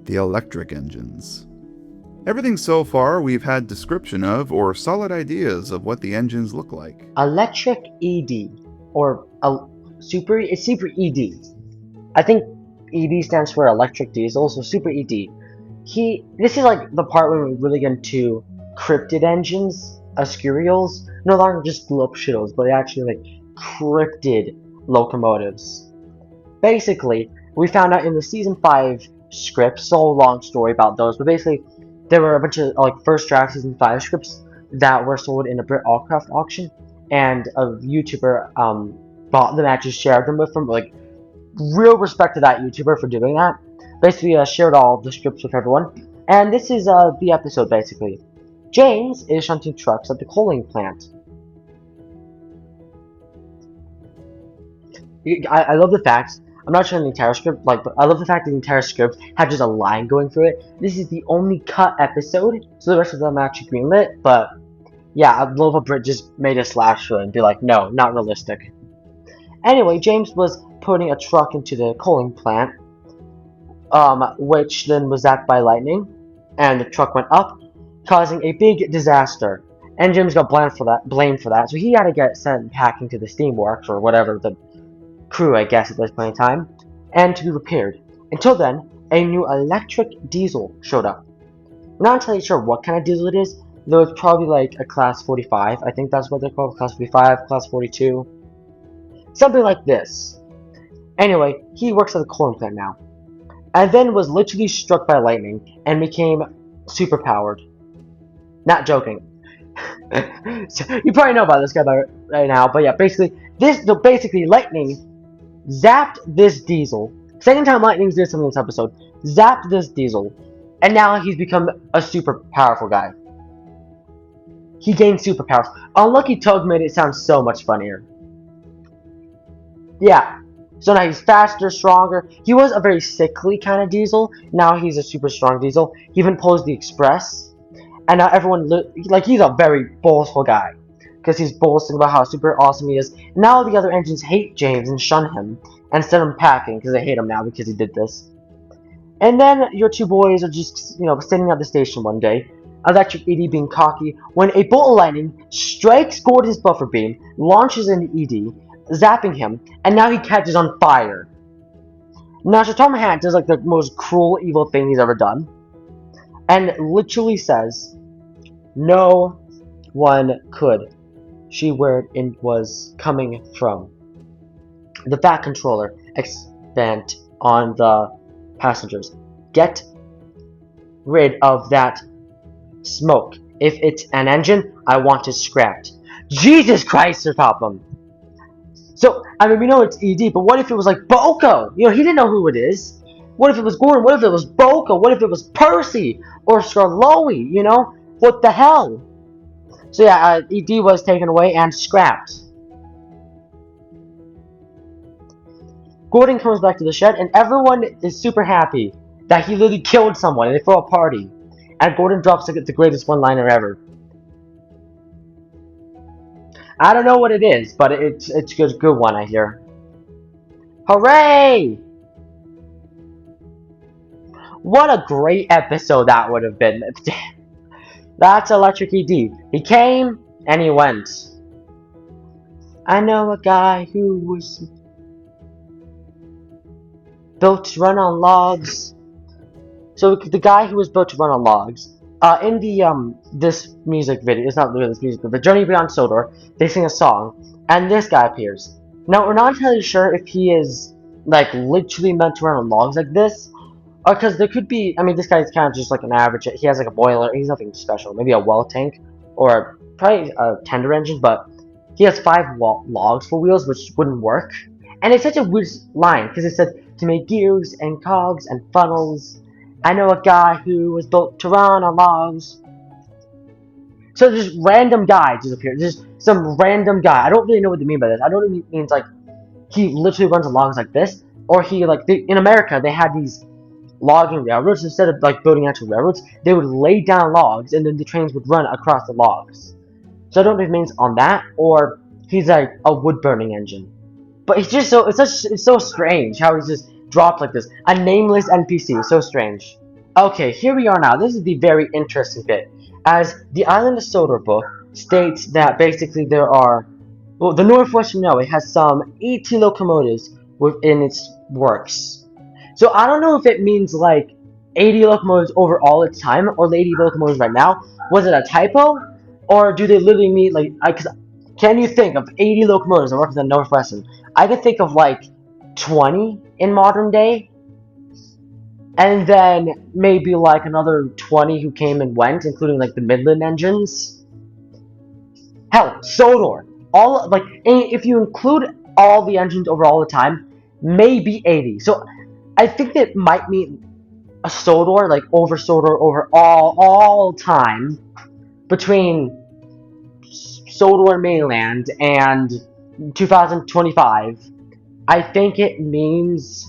the electric engines. Everything so far we've had description of or solid ideas of what the engines look like. Electric ED, or it's Super ED. I think ED stands for electric diesel, so Super ED. This is like the part when we really get into cryptid engines, Escurials, no longer just Glupshittles, but actually like cryptid locomotives. Basically, we found out in the season 5 script, so long story about those, but basically there were a bunch of like first draft season 5 scripts that were sold in a Brit Allcraft auction, and a YouTuber bought them and just shared them with them. Like, real respect to that YouTuber for doing that. Basically, shared all the scripts with everyone, and this is the episode basically. James is shunting trucks at the coaling plant. I love the fact, I'm not sure the entire script, but I love the fact that the entire script had just a line going through it. This is the only cut episode, so the rest of them are actually greenlit, but yeah, I love how Brit just made a slash through it and be like, no, not realistic. Anyway, James was putting a truck into the coaling plant, which then was zapped by lightning, and the truck went up, causing a big disaster. And James got blamed for that, so he had to get sent packing to the steamworks, or whatever the crew, I guess, at this point in time, and to be repaired. Until then, a new electric diesel showed up. I'm not entirely sure what kind of diesel it is, though it's probably like a class 45. I think that's what they're called, class 45, class 42. Something like this. Anyway, he works at the coaling plant now, and then was literally struck by lightning and became superpowered. Not joking. So, you probably know about this guy right now, but yeah, basically lightning zapped this diesel. Second time lightning's did something in this episode. Zapped this diesel, and now he's become a super powerful guy. He gained superpowers. Unlucky Tug made it sound so much funnier. Yeah. So now he's faster, stronger. He was a very sickly kind of diesel. Now he's a super strong diesel. He even pulls the express. And now everyone, he's a very boastful guy. Because he's boasting about how super awesome he is. Now the other engines hate James and shun him. And send him packing because they hate him now because he did this. And then your two boys are just, sitting at the station one day. Electric ED being cocky when a bolt of lightning strikes Gordon's buffer beam, launches into ED, zapping him, and now he catches on fire. Now Tom Hanks does like the most cruel, evil thing he's ever done, and literally says, "No one could see where it was coming from." The Fat Controller expand on the passengers. Get rid of that smoke. If it's an engine, I want it scrapped. Jesus Christ, Sir Topham. So, we know it's ED, but what if it was like Boko? He didn't know who it is. What if it was Gordon? What if it was Boko? What if it was Percy? Or Scarloey? What the hell? So yeah, ED was taken away and scrapped. Gordon comes back to the shed, and everyone is super happy that he literally killed someone, and they throw a party. And Gordon drops the greatest one-liner ever. I don't know what it is, but it's a good one, I hear. Hooray! What a great episode that would have been. That's Electric ED. He came, and he went. I know a guy who was built to run on logs. So the guy who was built to run on logs, in the this music video, it's not really this music video, but Journey Beyond Sodor, they sing a song, and this guy appears. Now we're not entirely sure if he is like literally meant to run on logs like this, or because there could be. This guy's kind of just like an average. He has like a boiler. He's nothing special. Maybe a well tank, or probably a tender engine, but he has 5 logs for wheels, which wouldn't work. And it's such a weird line because it said to make gears and cogs and funnels. I know a guy who was built to run on logs. So just random guy just appeared. Just some random guy. I don't really know what they mean by this. I don't know if it means like he literally runs on logs like this, or he in America they had these logging railroads. Instead of like building actual railroads, they would lay down logs and then the trains would run across the logs. So I don't know if it means on that or he's like a wood burning engine. But it's just it's so strange how he's just dropped like this. A nameless NPC. So strange. Okay, here we are now. This is the very interesting bit. As the Island of Sodor book states that basically there are, well, the Northwestern Railway has some 18 locomotives within its works. So I don't know if it means like 80 locomotives over all its time or 80 locomotives right now. Was it a typo? Or do they literally mean like, cause can you think of 80 locomotives that work in the Northwestern? I can think of like 20 in modern day, and then maybe like another 20 who came and went, including like the Midland engines. Hell, Sodor. All like if you include all the engines over all the time, maybe 80. So I think that might mean a Sodor, like over Sodor over all time between Sodor mainland and 2025. I think it means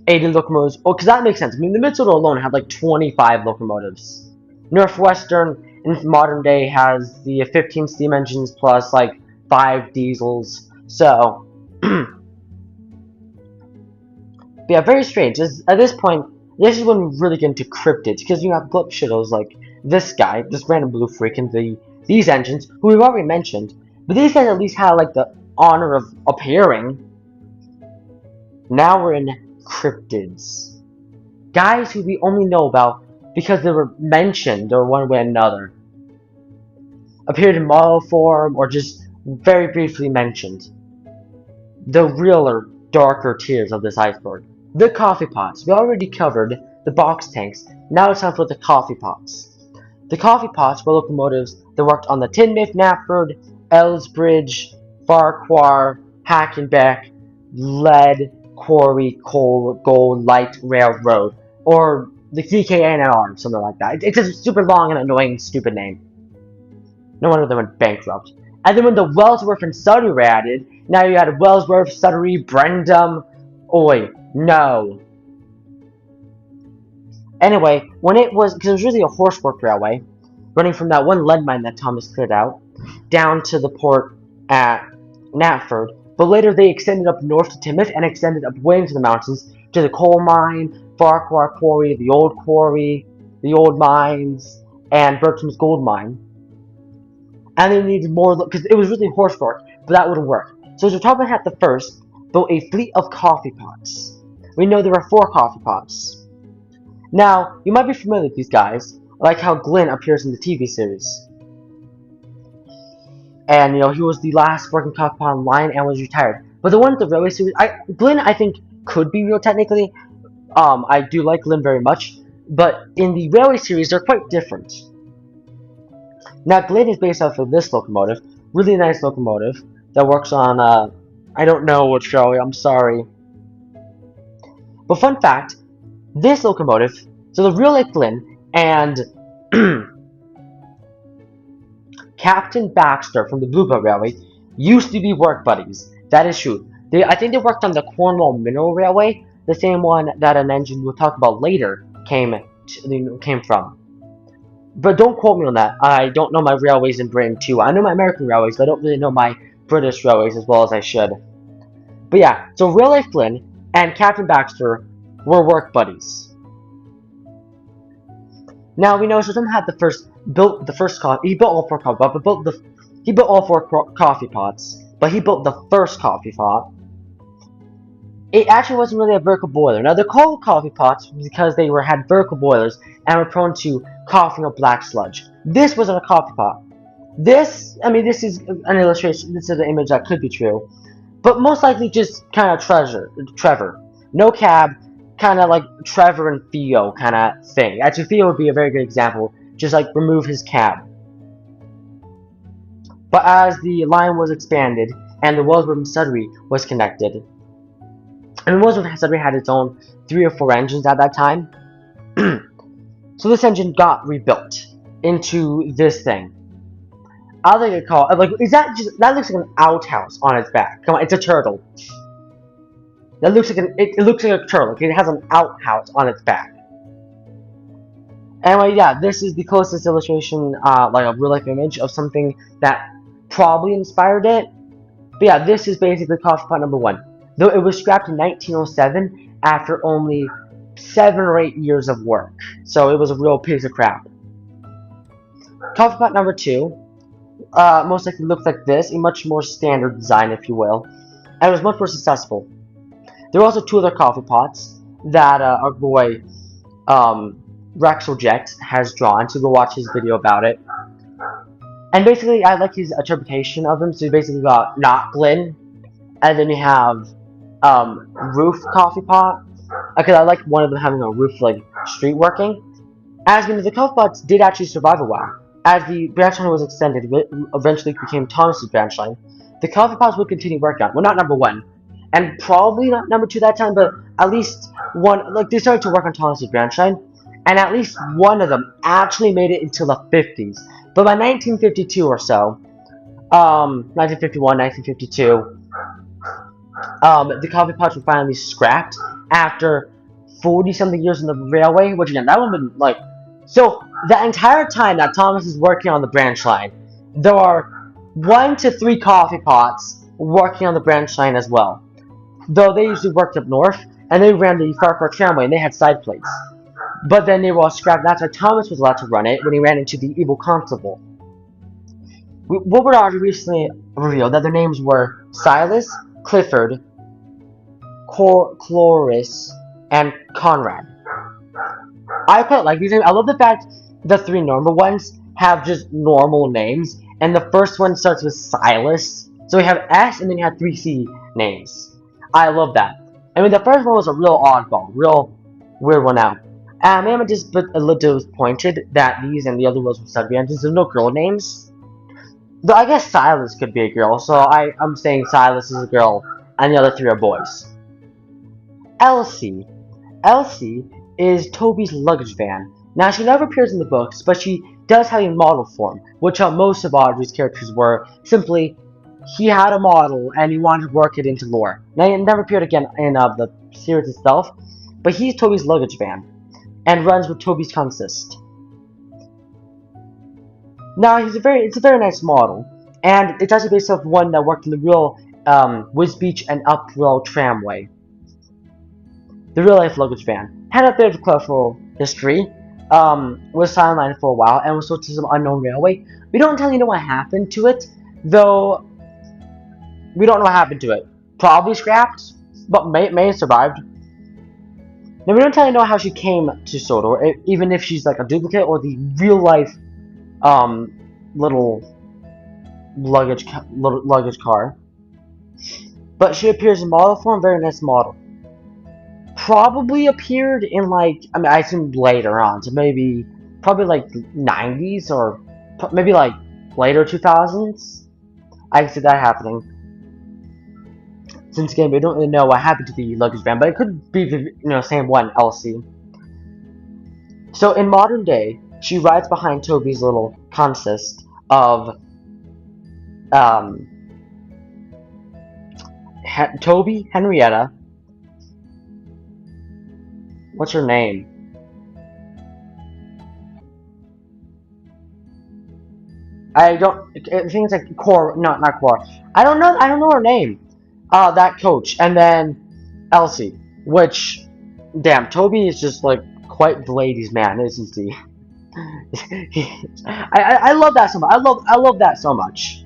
80 locomotives. Oh, because that makes sense. I mean, the Minnesota alone had like 25 locomotives. Northwestern in modern day has the 15 steam engines plus like 5 diesels. So, yeah, very strange. At this point, this is when we really get into cryptids, because you have blip shittles like this guy, this random blue freak, and these engines, who we've already mentioned. But these guys at least had like the honor of appearing. Now we're in cryptids. Guys who we only know about because they were mentioned or one way or another. Appeared in model form or just very briefly mentioned. The realer, darker tiers of this iceberg. The coffee pots. We already covered the box tanks. Now it's time for the coffee pots. The coffee pots were locomotives that worked on the Tinmouth, Knapford, Ellsbridge, Farquhar, Hackenbeck, Lead, Quarry, Coal, Gold, Light Railroad, or the DKNR, something like that. It's a super long and annoying, stupid name. No wonder they went bankrupt. And then when the Wellsworth and Sudbury were added, now you had Wellsworth, Sudbury, Brendam. Oi, no. Anyway, when it was, because it was really a horsework railway, running from that one lead mine that Thomas cleared out, down to the port at Knapford, but later they extended up north to Timoth and extended up way into the mountains to the coal mine, Farquhar Quarry, the old mines, and Bertram's gold mine. And they needed more, because it was really horsework, but that wouldn't work. So Jotapa had the first built a fleet of coffee pots. We know there are 4 coffee pots. Now, you might be familiar with these guys, like how Glenn appears in the TV series. And, you know, he was the last working coffee pot on line and was retired. But the one at the railway series, Glenn, I think, could be real technically. I do like Glenn very much. But in the railway series, they're quite different. Now, Glenn is based off of this locomotive. Really nice locomotive that works on, I don't know which railway, I'm sorry. But fun fact, this locomotive, so the real life Glenn and Captain Baxter from the Bluebell Railway used to be work buddies. That is true. I think they worked on the Cornwall Mineral Railway, the same one that an engine we'll talk about later came from. But don't quote me on that. I don't know my railways in Britain too. I know my American railways, but I don't really know my British railways as well as I should. But yeah, so real life Glenn and Captain Baxter were work buddies. Now we know Shazam had built the first coffee. He built all 4 coffee pots, but he built all 4 coffee pots. But he built the first coffee pot. It actually wasn't really a vertical boiler. Now they're called coffee pots because they had vertical boilers and were prone to coughing up black sludge. This wasn't a coffee pot. This is an illustration. This is an image that could be true, but most likely just kind of Trevor. No cab, kind of like Trevor and Theo kind of thing. Actually, Theo would be a very good example. Just like remove his cab. But as the line was expanded and the Wellsworth and Sudbury was connected, and Wellsworth and Sudbury had its own 3 or 4 engines at that time, so this engine got rebuilt into this thing. I think it called that looks like an outhouse on its back. Come on, it's a turtle. That looks like it looks like a turtle. It has an outhouse on its back. Anyway, yeah, this is the closest illustration, like a real life image of something that probably inspired it. But yeah, this is basically coffee pot number 1. Though it was scrapped in 1907 after only 7 or 8 years of work. So it was a real piece of crap. Coffee pot number 2 most likely looked like this, a much more standard design, if you will, and it was much more successful. There were also 2 other coffee pots that our boy Rexoject has drawn, so go watch his video about it. And basically, I like his interpretation of them. So you basically got not Glen, and then you have roof coffee pot. Because I like one of them having a roof like street working. As many of the coffee pots did actually survive a while. As the branch line was extended, it eventually became Thomas's branch line. The coffee pots would continue working on. Well, not number 1, and probably not number 2 that time, but at least one. Like they started to work on Thomas's branch line, and at least one of them actually made it until the 50s. But by 1952 or so, 1951, 1952, the coffee pots were finally scrapped after 40-something years on the railway, which again, that would have been like... So, the entire time that Thomas is working on the branch line, there are 1 to 3 coffee pots working on the branch line as well. Though they usually worked up north, and they ran the Farquhar tramway, and they had side plates. But then they were all scrapped, and that's why Thomas was allowed to run it when he ran into the evil constable. Woodward already recently revealed that their names were Silas, Clifford, Cloris, and Conrad. I quite like these names. I love the fact the 3 normal ones have just normal names, and the first one starts with Silas. So we have S, and then you have 3 C names. I love that. I mean, the first one was a real oddball, real weird one out. Maybe I'm just a little disappointed that these and the other ones were sub engines. There's no girl names. Though I guess Silas could be a girl, so I'm saying Silas is a girl, and the other 3 are boys. Elsie. Elsie is Toby's luggage van. Now, she never appears in the books, but she does have a model form, which most of Audrey's characters were. Simply, he had a model, and he wanted to work it into lore. Now, it never appeared again in the series itself, but he's Toby's luggage van, and runs with Toby's consist. Now, it's a very nice model, and it's actually based off one that worked in the real Wisbeach and Upwell tramway. The real-life luggage van had a bit of a colorful history, was sidelined for a while, and was sold to some unknown railway. We don't entirely know what happened to it, though we don't know what happened to it. Probably scrapped, but may have survived. Now, we don't entirely know how she came to Sodor, even if she's like a duplicate or the real-life little luggage car. But she appears in model form, very nice model. Probably appeared in like, I mean, I assume later on, so probably like 90s or maybe like later 2000s. I can see that happening. Since again, we don't really know what happened to the luggage van, but it could be the same one, Elsie. So in modern day, she rides behind Toby's little consist of Toby, Henrietta. What's her name? I think it's like Cora, not Cora. I don't know her name. That coach, and then Elsie, which, damn, Toby is just like quite the ladies' man, isn't he? I love that so much. I love that so much.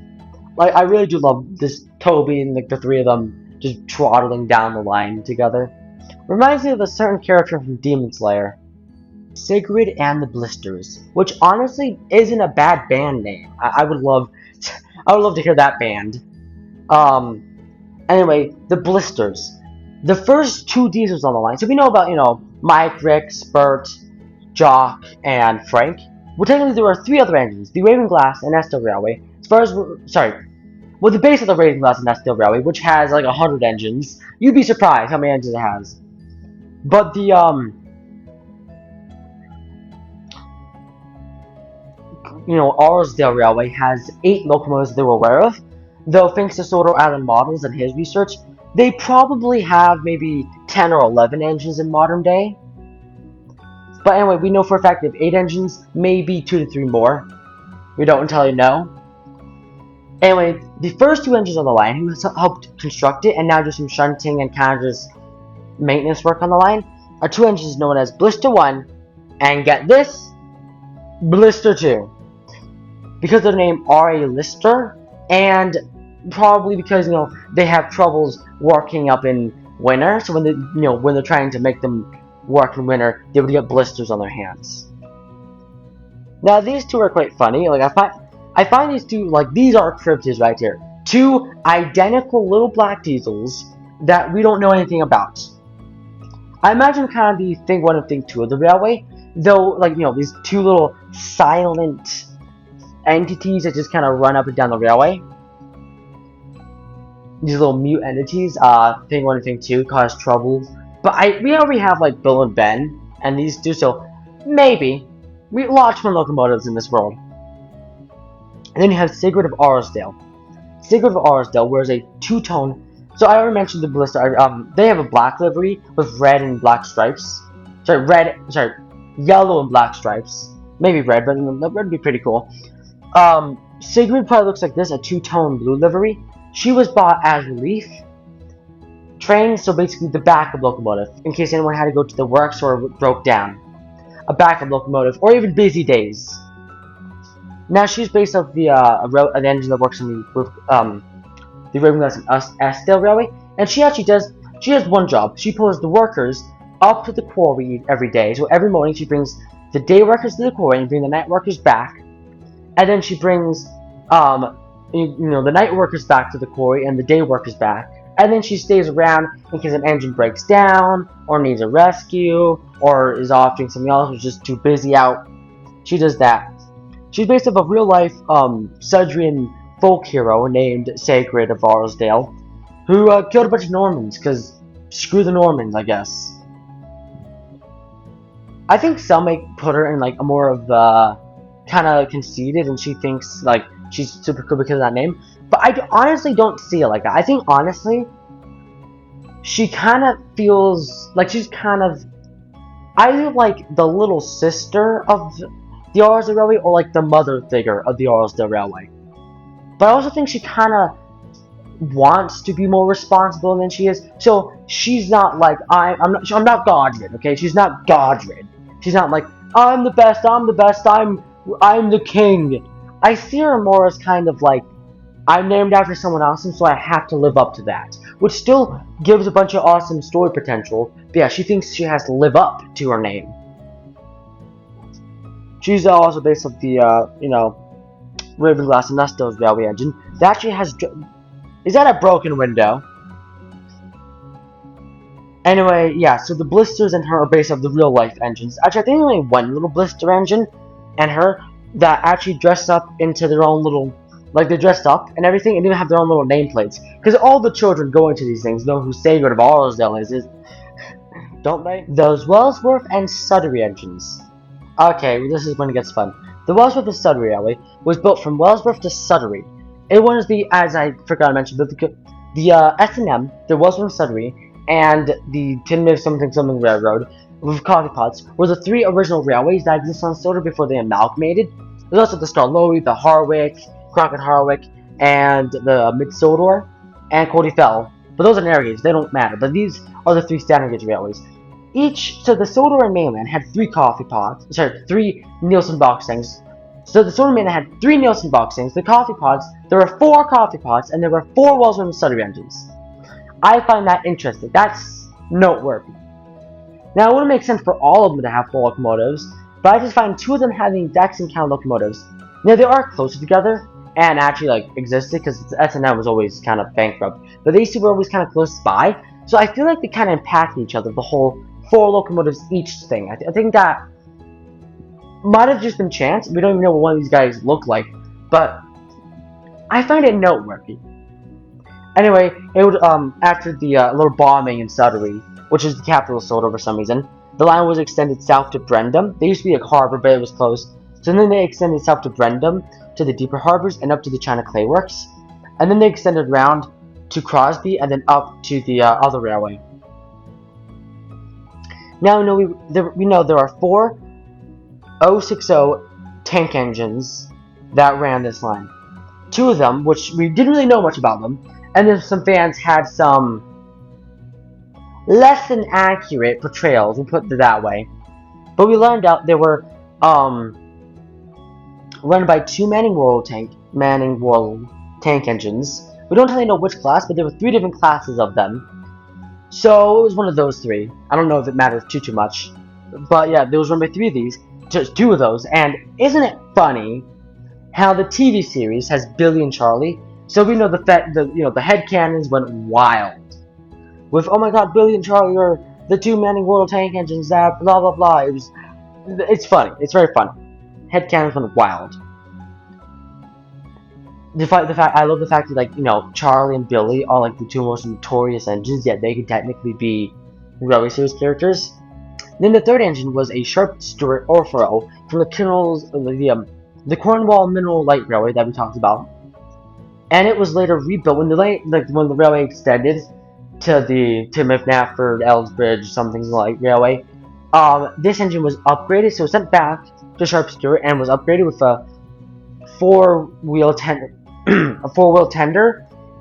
Like, I really do love this Toby and like the 3 of them just trotting down the line together. Reminds me of a certain character from Demon Slayer, Sigrid and the Blisters, which honestly isn't a bad band name. I would love to hear that band. Anyway, the Blisters. The first 2 diesels on the line. So we know about Mike, Rick, Spurt, Jock, and Frank. Well, technically there were 3 other engines: the Raven Glass and Estill Railway. As far as the base of the Raven Glass and Estill Railway, which has like 100 engines. You'd be surprised how many engines it has. But the Arsdale Railway has 8 locomotives they were aware of, though thanks to Soto Allen Models and his research, they probably have maybe 10 or 11 engines in modern day. But anyway, we know for a fact they have 8 engines, maybe 2 to 3 more. We don't entirely know. Anyway, the first 2 engines on the line, who helped construct it, and now do some shunting and kind of just maintenance work on the line, are two engines known as Blister 1 and, get this, Blister 2. Because of their name R.A. Lister, and probably because they have troubles working up in winter, so when they're trying to make them work in winter, they would get blisters on their hands. Now these two are quite funny. Like I find these two, like, these are cryptids right here. Two identical little black diesels that we don't know anything about. I imagine kind of the thing 1 and thing 2 of the railway, though, like, these two little silent entities that just kind of run up and down the railway. These little mute entities, thing 1 and thing 2 cause trouble. But we already have, like, Bill and Ben, and these two, so maybe. We lots more locomotives in this world. And then you have Sigurd of Arsdale. Sigurd of Arsdale wears a two-tone. So I already mentioned the Blister. They have a black livery with red and black stripes. Yellow and black stripes. Maybe red, but red would be pretty cool. Sigrid probably looks like this, a two-tone blue livery. She was bought as relief train, so basically the backup locomotive, in case anyone had to go to the works or broke down. A backup locomotive, or even busy days. Now she's based off an engine that works on the Ravengrass and Eskdale Railway, and she has one job. She pulls the workers up to the quarry every day. So every morning she brings the day workers to the quarry and bring the night workers back, and then she brings the night workers back to the quarry and the day workers back. And then she stays around in case an engine breaks down, or needs a rescue, or is off doing something else, or is just too busy out. She does that. She's based off a real-life Sudrian folk hero named Sigrid of Arsdale, who killed a bunch of Normans, because screw the Normans, I guess. I think some may put her in, like, a more of the kind of conceited, and she thinks, like, she's super cool because of that name. But I honestly don't see it like that. I think, honestly, she kind of feels like she's kind of either like the little sister of the Arsdale Railway or like the mother figure of the Arsdale Railway. But I also think she kind of wants to be more responsible than she is. So she's not like, I'm not Godred, okay? She's not Godred. She's not like, I'm the best, I'm the king. I see her more as kind of like, I'm named after someone awesome, so I have to live up to that. Which still gives a bunch of awesome story potential. But yeah, she thinks she has to live up to her name. She's also based off the, Ravenglass and Eskdale's railway engine. That actually has... Is that a broken window? Anyway, yeah, so the blisters and her are based off the real-life engines. Actually, I think there's only one little blister engine and her that actually dressed up into their own little... Like, they're dressed up and everything, and even have their own little nameplates. Because all the children going to these things know who Sigurd of Arsdale is, don't they? Those Wellsworth and Sudbury engines. Okay, this is when it gets fun. The Wellsworth and Sudbury Railway was built from Wellsworth to Sudbury. It was as I forgot to mention, but the S&M, the Wellsworth and Sudbury, and the Tinmouth something Railroad with coffee pots were the three original railways that existed on Sodor before they amalgamated. There's also the Starlowy, the Harwick, Crockett Harwick, and the Mid-Sodor, and Cody Fell. But those are narrow gauge, they don't matter. But these are the three standard gauge railways. So the Sodor and Mainland had three Nielsen box things. So the Sodor and Mainland had three Nielsen box things. The coffee pots, there were 4 coffee pots, and there were 4 Wellsworth and Sudbury engines. I find that interesting. That's noteworthy. Now, it wouldn't make sense for all of them to have 4 locomotives, but I just find 2 of them have the exact same count of locomotives. Now, they are closer together, and actually, like, existed, because S&M was always kind of bankrupt. But these two were always kind of close by, so I feel like they kind of impact each other, the whole 4 locomotives each thing. I think that might have just been chance. We don't even know what one of these guys look like, but I find it noteworthy. Anyway, it would, after the little bombing in Sudbury, which is the capital of Sodor for some reason, the line was extended south to Brendam. There used to be a harbor, but it was closed. So then they extended south to Brendam, to the deeper harbors, and up to the China Clay Works. And then they extended around to Crosby, and then up to the other railway. Now we know there are 4 060 tank engines that ran this line. 2 of them, which we didn't really know much about them, and then some fans had some less than accurate portrayals, we'll put it that way. But we learned out they were um, run by two Manning World tank engines. We don't really know which class, but there were three different classes of them. So it was one of those three. I don't know if it matters too much, but yeah, there was run by three of these, just two of those. And isn't it funny how the TV series has Billy and Charlie? So we know the headcanons went wild with, oh my god, Billy and Charlie are the two Manning World tank engines that blah blah blah. It's funny. It's very funny. Headcanons went wild. The fact I love the fact that, like, Charlie and Billy are like the two most notorious engines, yet they could technically be Railway Series characters. Then the third engine was a Sharp Stewart Orfeo from the Cornwall Mineral Light Railway that we talked about, and it was later rebuilt when the railway extended to the McNafford Ellsbridge something like railway. This engine was upgraded, so it was sent back to Sharp Stewart and was upgraded with a four-wheel tender,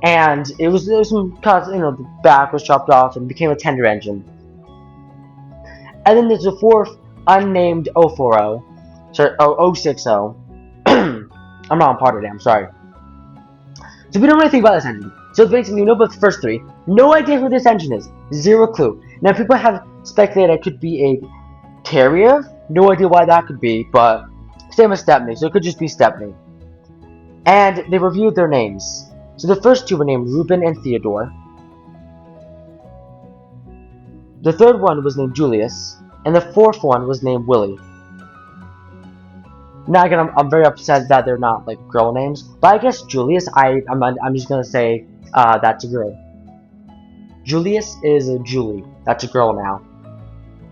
and there was some cuts. The back was chopped off and became a tender engine. And then there's a fourth unnamed 040, sorry, 060. I'm not on part of it. I'm sorry. So we don't know anything about this engine. So basically, we know about the first three. No idea who this engine is. Zero clue. Now people have speculated it could be a Terrier. No idea why that could be, but same as Stepney, so it could just be Stepney. And they reviewed their names. So the first two were named Reuben and Theodore. The third one was named Julius, and the fourth one was named Willie. Now again, I'm very upset that they're not like girl names, but I guess Julius, I'm just gonna say that's a girl. Julius is a Julie. That's a girl now.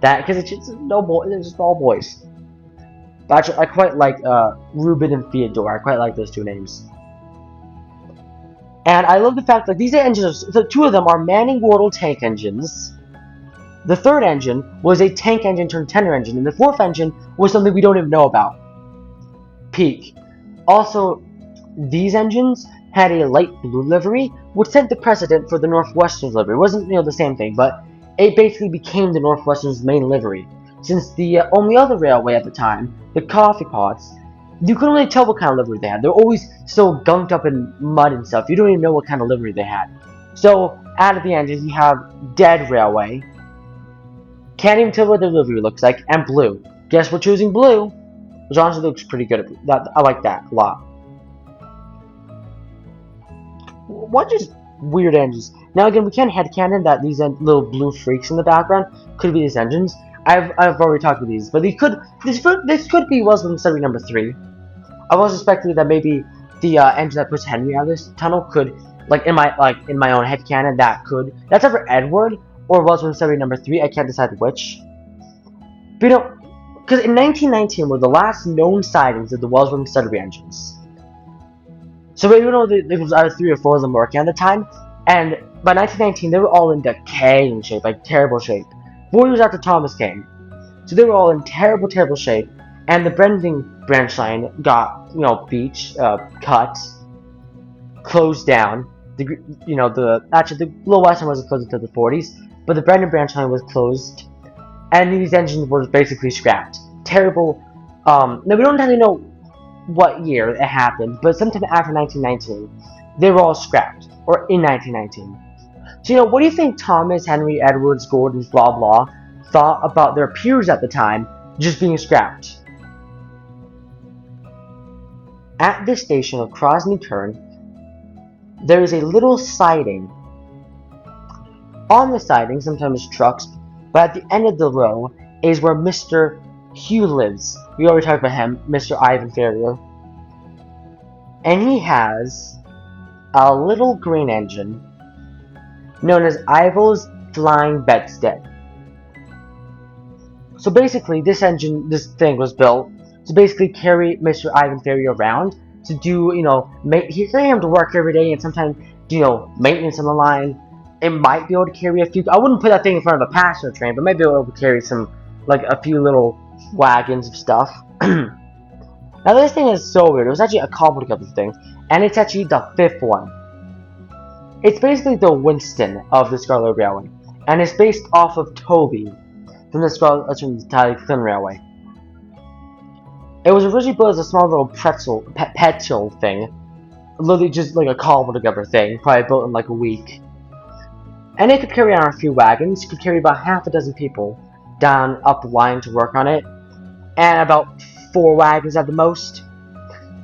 That because it's just no boy, it's just all boys. But actually, I quite like Reuben and Theodore. I quite like those two names. And I love the fact that these engines, the two of them are Manning Wardle tank engines. The third engine was a tank engine turned tender engine, and the fourth engine was something we don't even know about. Peak. Also, these engines had a light blue livery, which set the precedent for the Northwestern's livery. It wasn't the same thing, but it basically became the Northwestern's main livery. Since the only other railway at the time, the Coffee Pots, you couldn't really tell what kind of livery they had. They're always so gunked up in mud and stuff. You don't even know what kind of livery they had. So, out of the engines, you have Dead Railway. Can't even tell what their livery looks like, and blue. Guess we're choosing blue, which honestly looks pretty good. I like that a lot. What just weird engines? Now again, we can't headcanon that these little blue freaks in the background could be these engines. I've already talked about these, but this could be Wellsman Study number 3. I was expecting that maybe the engine that puts Henry out of this tunnel could, in my own headcanon, that's either Edward or Wellsman Study number 3. I can't decide which. But because in 1919 were the last known sightings of the Wellsman Study engines. So we know that there was either 3 or 4 of them working at the time, and by 1919 they were all in decaying shape, like terrible shape. 4 years after Thomas came, so they were all in terrible shape, and the Brendan branch line got cut, closed down. The Little Western wasn't closed until the 40s, but the Brendan branch line was closed, and these engines were basically scrapped. Terrible. Now we don't really know what year it happened, but sometime after 1919, they were all scrapped, or in 1919. So, what do you think Thomas, Henry, Edwards, Gordon, blah blah, thought about their peers at the time just being scrapped? At this station of Crosney Turn, there is a little siding. On the siding, sometimes trucks, but at the end of the row is where Mr. Hugh lives. We already talked about him, Mr. Ivan Ferrier. And he has a little green engine known as Ivel's Flying Bedstead. So basically, this thing was built to basically carry Mr. Ivan Ferrier around to do, he's going to have to work every day and sometimes, maintenance on the line. It might be able to carry a few. I wouldn't put that thing in front of a passenger train, but maybe be able to carry some, a few little wagons of stuff. Now this thing is so weird. It was actually a complicated thing, and it's actually the 5th one. It's basically the Winston of the Scarlet Railway. and it's based off of Toby from the Skeleton Railway. It was originally built as a small little pretzel thing, literally just like a cobbled together thing, probably built in like a week. And it could carry on a few wagons, could carry about half a dozen people down up the line to work on it, and about 4 wagons at the most.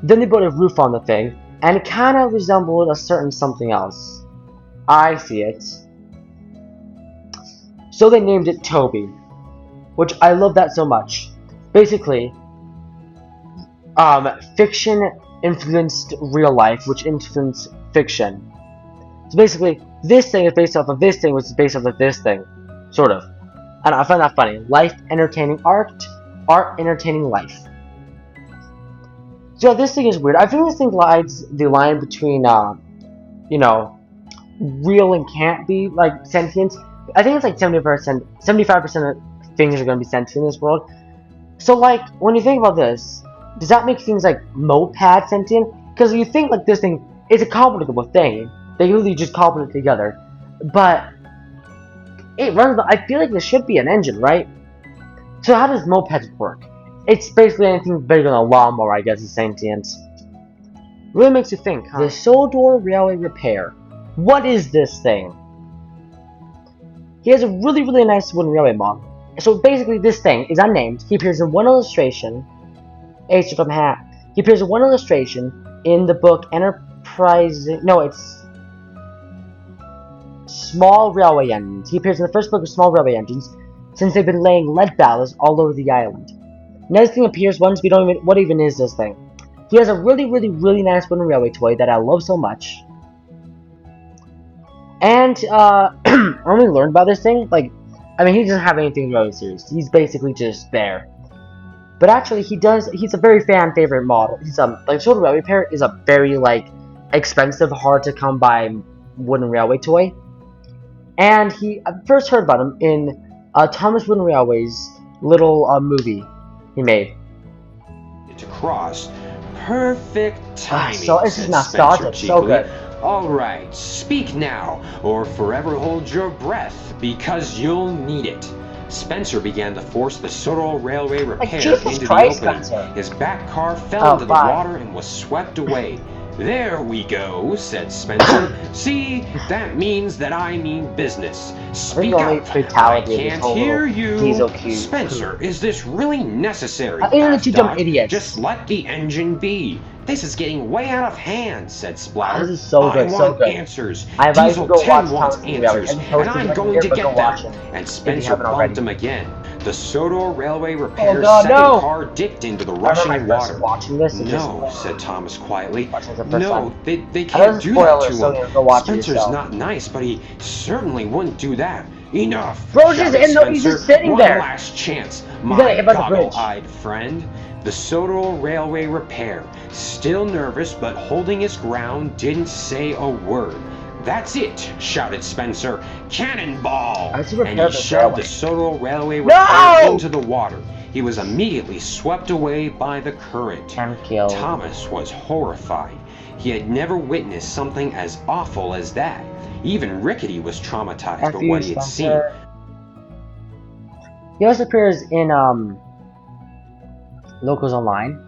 Then they built a roof on the thing, and it kind of resembled a certain something else. I see it. So they named it Toby, which I love that so much. Basically, fiction influenced real life, which influenced fiction. So basically, this thing is based off of this thing, which is based off of this thing. Sort of. And I find that funny. Life entertaining art, art entertaining life. So yeah, this thing is weird. I think this thing glides the line between, you know, real and can't be, like, sentient. I think it's like 75% of things are going to be sentient in this world. So, like, when you think about this, does that make things like moped sentient? Because you think, like, this thing is a complicable thing. They really just cobbled it together. But it runs, I feel like there should be an engine, right? So how does mopeds work? It's basically anything bigger than a lawnmower, I guess, is sentient. Really makes you think, huh? The Sodor Railway Repair. What is this thing? He has a really, really nice wooden railway model. So basically, this thing is unnamed. He appears in one illustration. H from hat. He appears in one illustration in the book Enterprise. No, it's Small Railway Engines. He appears in the first book of Small Railway Engines, since they've been laying lead ballast all over the island. Next thing appears once we don't even. What even is this thing? He has a really, really, really nice wooden railway toy that I love so much. And I only learned about this thing, like, I mean, he doesn't have anything really serious. He's basically just there. But actually, he's a very fan favorite model. He's like, Sodor Railway Repair is a very, like, expensive, hard to come by wooden railway toy. And I first heard about him in Thomas Wooden Railway's little movie he made. To cross. Perfect timing. So this is nostalgic, so good. All right, speak now, or forever hold your breath, because you'll need it. Spencer began to force the Sodor Railway Repair into the opening. Spencer. His back car fell into the water and was swept away. There we go, said Spencer. See, that means that I mean business. Speak up. I can't hear you. Spencer, is this really necessary? Just let the engine be. This is getting way out of hand, said Splatter. This is so good, I want answers. Diesel 10 wants answers, and I'm going to get them. And Spencer bumped him again. The Sodor Railway Repair's second car dipped into the rushing water. No, said Thomas quietly. No, they can't do that to him. Spencer's not nice, but he certainly wouldn't do that. Enough! Bro, he's just sitting there. One last chance, my goggle-eyed friend. The Sodor Railway Repair, still nervous but holding his ground, didn't say a word. That's it, shouted Spencer. Cannonball! And he shoved the Sodor Railway Repair into the water. He was immediately swept away by the current. Thomas was horrified. He had never witnessed something as awful as that. Even Rickety was traumatized by what he had seen. He also appears in Locals Online.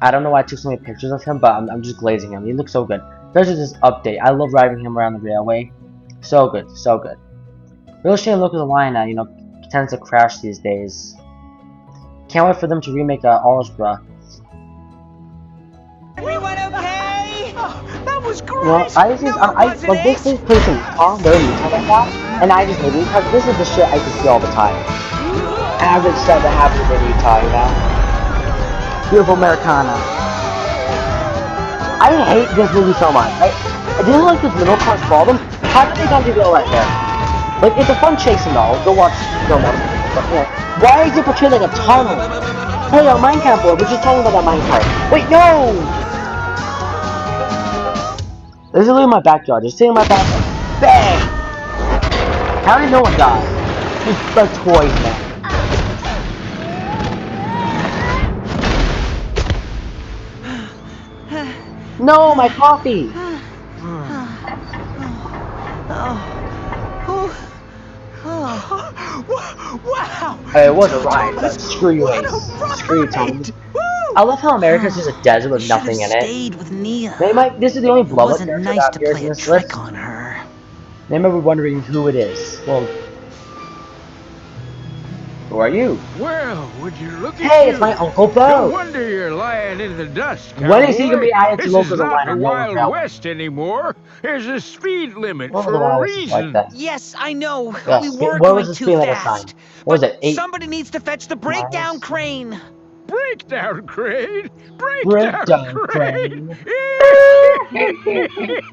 I don't know why I took so many pictures of him, but I'm just glazing him. He looks so good. There's just this update. I love driving him around the railway. So good, so good. Real shame Locals Online, tends to crash these days. Can't wait for them to remake Algebra. Everyone okay? Oh, that was great. Well, this is person Tom very like that, and I just hate it because this is the shit I can see all the time. Average stuff that happens in Utah, you know? Beautiful Americana. I hate this movie so much. I didn't like this middle part problem. How did they not do all that there? Like, it's a fun chase and all. Go watch. But, why is it portrayed like a tunnel? Hey, our Minecraft board, we're just talking about that Minecraft. Wait, no! This is literally my backyard. Just sitting in my backyard. Bang! How did no one die? It's the toys, man. No, my coffee! It was a ride, but screw you, What a Ace. Screw you, Thomas. ride! I love how America's just a desert with Should have nothing in it. stayed with Nia. This is the only It blow-up wasn't character nice that to appears play in a this trick list. on her. They may be wondering who it is. Well, who are you? Well, would you look at Hey, you? it's my Uncle No Bo. wonder you're lying in the dust, When is he gonna cowboy. be added to This locals is and not line the on no one's Wild railway? West anymore. There's a speed limit What was the for a Wild West like reason. that? Yes, I know. Yeah, We were what was going the too speed limit fast. sign? What was But it? 8 somebody needs to fetch the breakdown miles? crane. Breakdown crane? Breakdown Breakdown crane? crane.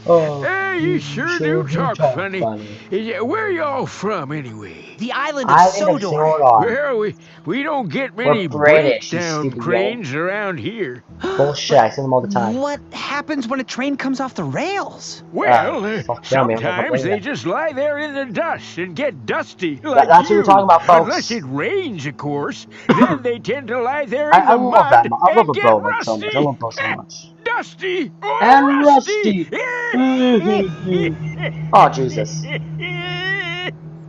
Oh, Hey, you sure do talk funny. Where y'all from, anyway? The island of Island of Sodor. Sodor. Well, we don't get We're many British, you breakdown stupid cranes around here. Bullshit, I see them all the time. What happens when a train comes off the rails? Well, fuck yeah, man, I'm gonna sometimes complain they then. just lie there in the dust and get dusty like That's what we're talking about, folks. Unless it rains, of course. Then they tend to lie there I in the love that. mud I love and a get bow like so much. I rusty. love bow so much. Dusty or And rusty. Oh, Jesus.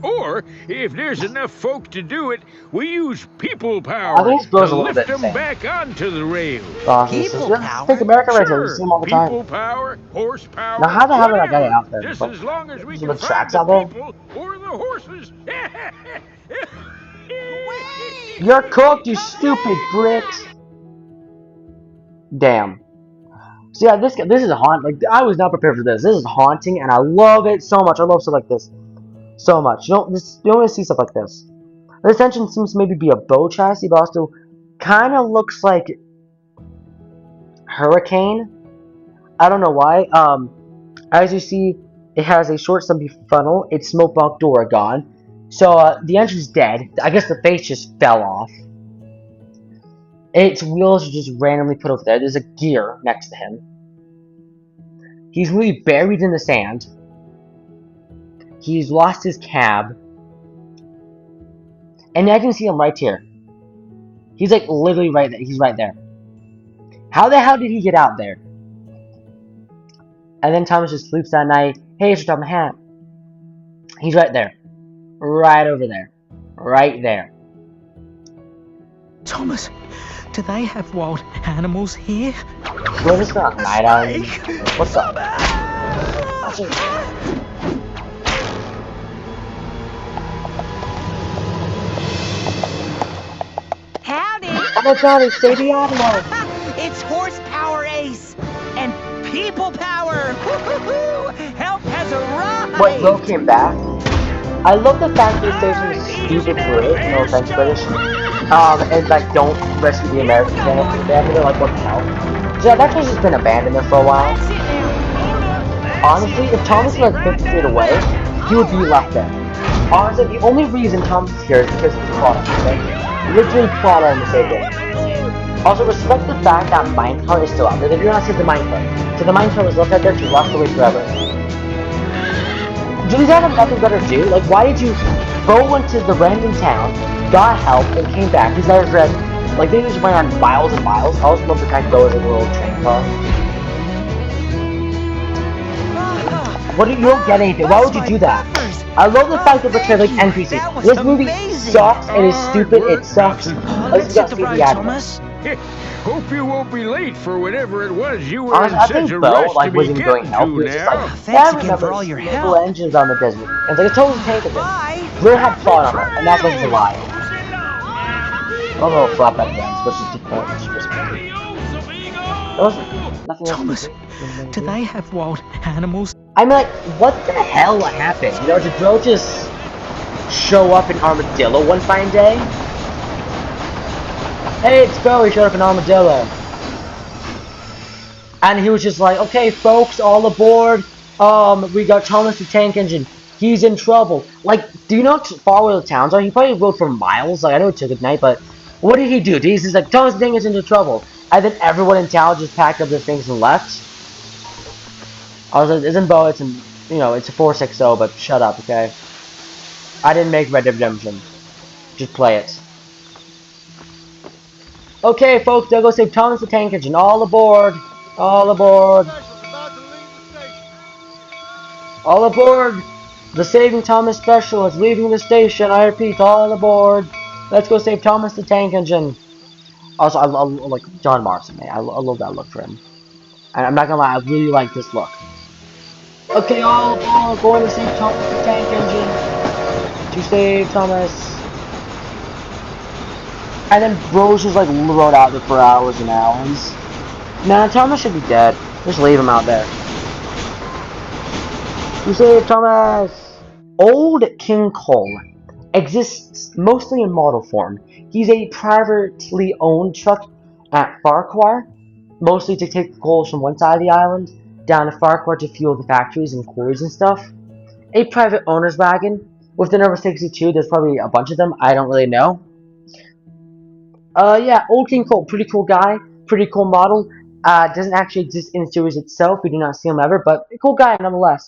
Or, if there's enough folk to do it, we use people I power think this to girl's a little lift bit them insane. back onto the rails. Oh, People Jesus. power? Take America right here. You see Sure, them all the time. people power, horsepower. Now, how the hell did I get it whatever. out there? Just But as long as we some can of the tracks find out there? the people or the horses. You're cooked, you stupid Brit. Damn. So yeah, this is a haunt. Like, I was not prepared for this. This is haunting, and I love it so much. I love stuff like this so much. You don't always see stuff like this. This engine seems to maybe be a bow chassis, but also kind of looks like Hurricane. I don't know why. As you see, it has a short stumpy funnel. Its smoke block door are gone. So the engine's dead. I guess the face just fell off. Its wheels are just randomly put over there. There's a gear next to him. He's really buried in the sand. He's lost his cab. And I can see him right here. He's like literally right there. He's right there. How the hell did he get out there? And then Thomas just sleeps that night. Hey, it's my hat. He's right there. Right over there. Right there. Thomas, do they have wild animals here? We're just gonna night on. What's up? Howdy! Oh my god, it's Baby Animal! It's horsepower, Ace, and people power. Woo-hoo-hoo! Help has arrived. Wait, Will came back? I love the fact that they say stupid British, no offense British, and like don't rescue the American family. They're like, what the hell? So yeah, that place has been abandoned there for a while. Honestly, if Thomas was like 50 feet away, he would be left there. Honestly, the only reason Thomas is here is because of the plot, okay? Literally plot on the same game. Also, respect the fact that minecart is still out there. They do not see the minecart. So the minecart was left out there to rust away forever. Do these guys have nothing better to do? Like, why did you go into the random town, got help, and came back? These guys read, like, they just ran miles and miles. I also love the fact that was a little train car. What do you don't get anything? Why would you do that? I love the fact that they're like NPCs. This movie sucks. It is stupid. It sucks. At least you got CGI Thomas. Hope you won't be late for whatever it was you were Honestly, in I such think a Bo rush to like be wasn't doing getting help. He to was just like, now. Thanks yeah, again remember for all your little help. engines on the desert. And it's like a total tank of it. Will had fought on it, and that's like a lie. A little flop at the end, which is the point. There was nothing Thomas, else. do they have wild animals? I mean, like, what the hell happened? You know, did Bro just show up in Armadillo one fine day? Hey, it's Bo, he showed up in Armadillo. And he was just like, okay, folks, all aboard. We got Thomas the Tank Engine. He's in trouble. Like, do you know how far away the towns are? He probably rode for miles. Like, I know it took a night, but what did he do? He's just like, Thomas the Tank Engine's in trouble. And then everyone in town just packed up their things and left. I was like, isn't Bo, it's an, you know, it's a 460, but shut up, okay? I didn't make Red Dead Redemption. Just play it. Okay, folks, they'll go save Thomas the Tank Engine. All aboard! All aboard! All aboard! The Saving Thomas special is leaving the station. I repeat, all aboard. Let's go save Thomas the Tank Engine. Also, I like John Marston, man. I love that look for him. And I'm not gonna lie, I really like this look. Okay, all aboard, going to save Thomas the Tank Engine. To save Thomas. And then Bros just like rode out there for hours and hours. Nah, Thomas should be dead. Just leave him out there. To save Thomas! Old King Cole exists mostly in model form. He's a privately owned truck at Farquhar, mostly to take the coals from one side of the island down to Farquhar to fuel the factories and quarries and stuff. A private owner's wagon with the number 62. There's probably a bunch of them. I don't really know. Yeah, Old King Cole, pretty cool guy, pretty cool model. Doesn't actually exist in the series itself. We do not see him ever, but a cool guy nonetheless.